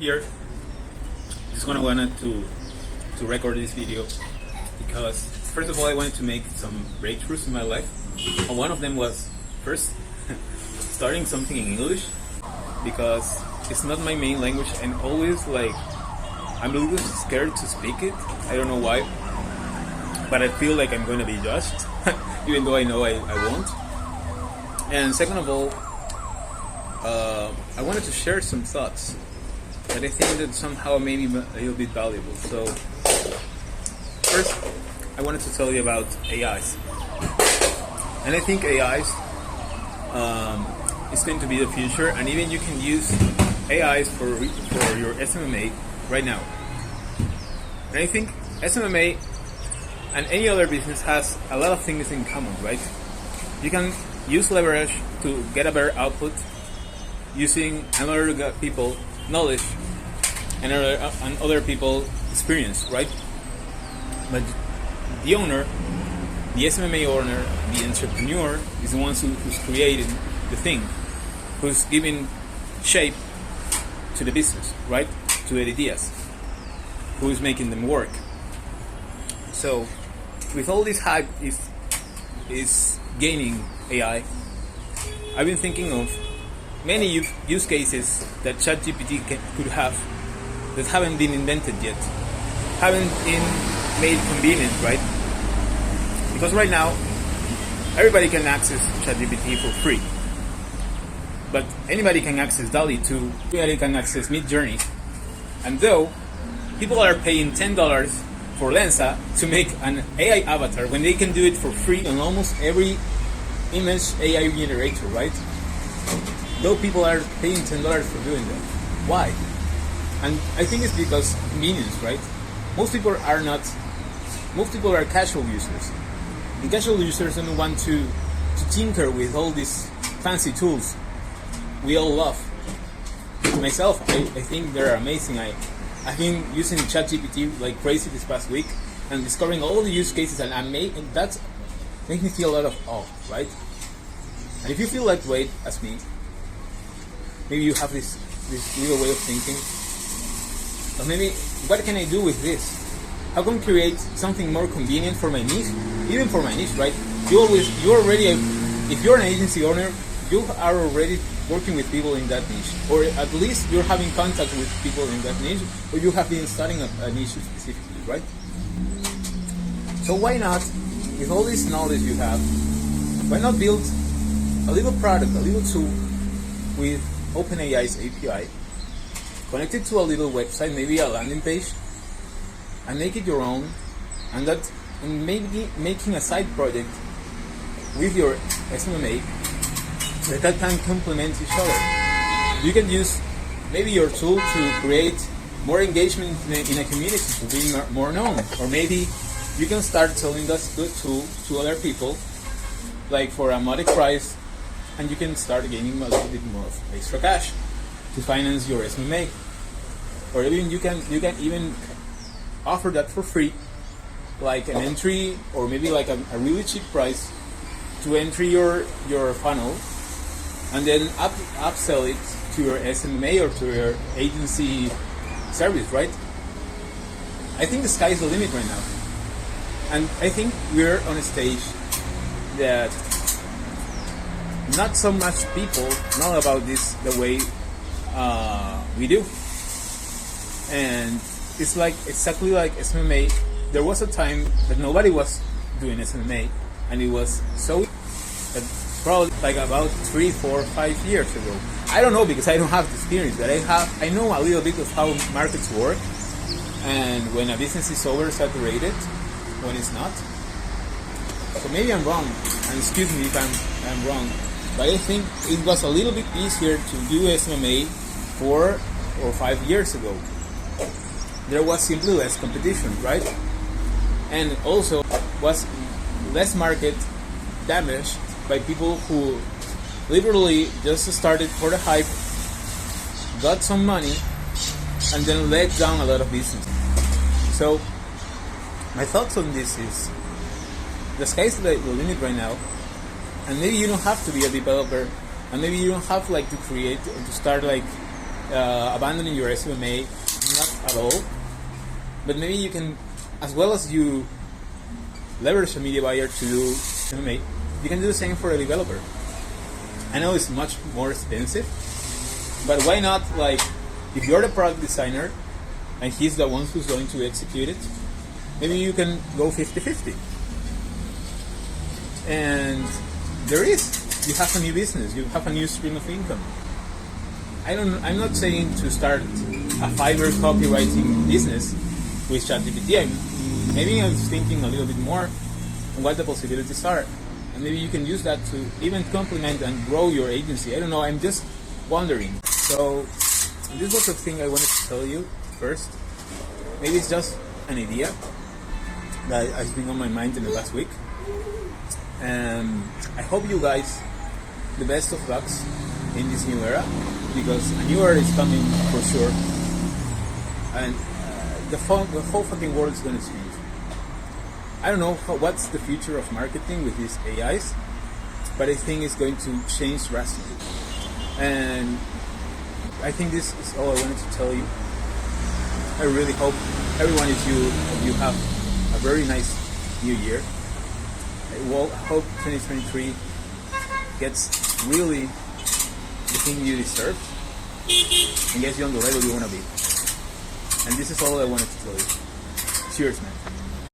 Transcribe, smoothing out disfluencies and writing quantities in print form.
here. Just wanted to record this video because first of all I wanted to make some breakthroughs in my life. And one of them was first starting something in English because it's not my main language and always I'm a little scared to speak it. I don't know why, but I feel like I'm going to be judged even though I know I won't. And second of all, I wanted to share some thoughts that I think that somehow may be a little bit valuable. So first, I wanted to tell you about AIs. And I think AIs is going to be the future, and even you can use AIs for your SMMA right now. And I think SMMA and any other business has a lot of things in common, right? You can use leverage to get a better output using another people knowledge and other people experience, right? But the owner, the SMMA owner, the entrepreneur is the one who's creating the thing, who's giving shape to the business, right? To the ideas, who is making them work. So with all this hype is gaining AI, I've been thinking of many use cases that ChatGPT could have that haven't been invented yet, haven't been made convenient, right? Because right now, everybody can access ChatGPT for free. But anybody can access DALL-E 2, anybody can access Midjourney. And though people are paying $10 for Lensa to make an AI avatar when they can do it for free on almost every image AI generator, right? Though people are paying $10 for doing that. Why? And I think it's because convenience, right? Most people are casual users. And casual users don't want to tinker with all these fancy tools we all love. Myself, I think they're amazing. I've been using ChatGPT like crazy this past week and discovering all the use cases, and that makes me feel a lot of awe, right? And if you feel that way as me, maybe you have this little way of thinking. Or maybe, what can I do with this? How can I create something more convenient for my niche? Even for my niche, right? If you're an agency owner, you are already working with people in that niche, or at least you're having contact with people in that niche, or you have been studying a niche specifically, right? So why not, with all this knowledge you have, why not build a little product, a little tool with OpenAI's API, connect it to a little website, maybe a landing page, and make it your own, and maybe making a side project with your SMMA that can complement each other. You can use maybe your tool to create more engagement in a community, to be more known, or maybe you can start selling that good tool to other people, like for a modest price, and you can start gaining a little bit more of extra cash to finance your SMMA. Or even you can even offer that for free, like an entry, or maybe like a really cheap price to enter your funnel, and then upsell it to your SMMA or to your agency service, right? I think the sky is the limit right now, and I think we're on a stage that not so much people know about this the way we do. And it's exactly like SMMA. There was a time that nobody was doing SMMA, and it was so probably like about 3, 4, 5 years ago. I don't know because I don't have the experience, but I know a little bit of how markets work, and when a business is oversaturated, when it's not. So maybe I'm wrong, and excuse me if I'm wrong, but I think it was a little bit easier to do SMMA 4 or 5 years ago. There was simply less competition, right? And also was less market damaged by people who literally just started for the hype, got some money, and then let down a lot of business. So my thoughts on this is the sky's the limit right now, and maybe you don't have to be a developer, and maybe you don't have to create to start abandoning your SMMA, not at all. But maybe you can, as well as you leverage a media buyer to do SMMA, you can do the same for a developer. I know it's much more expensive, but why not, like, if you're the product designer and he's the one who's going to execute it, maybe you can go 50-50. And you have a new business, you have a new stream of income. I'm not saying to start a Fiverr copywriting business with ChatGPT. Maybe I was thinking a little bit more on what the possibilities are. And maybe you can use that to even complement and grow your agency. I don't know, I'm just wondering. So this was the thing I wanted to tell you first. Maybe it's just an idea that has been on my mind in the past week. And I hope you guys the best of lucks in this new era, because a new era is coming for sure. And the whole fucking world is going to change. I don't know what's the future of marketing with these AIs, but I think it's going to change drastically. And I think this is all I wanted to tell you. I really hope every one of you have a very nice new year. I hope 2023 gets really the thing you deserve and gets you on the level you want to be. And this is all I wanted to tell you. Cheers, man.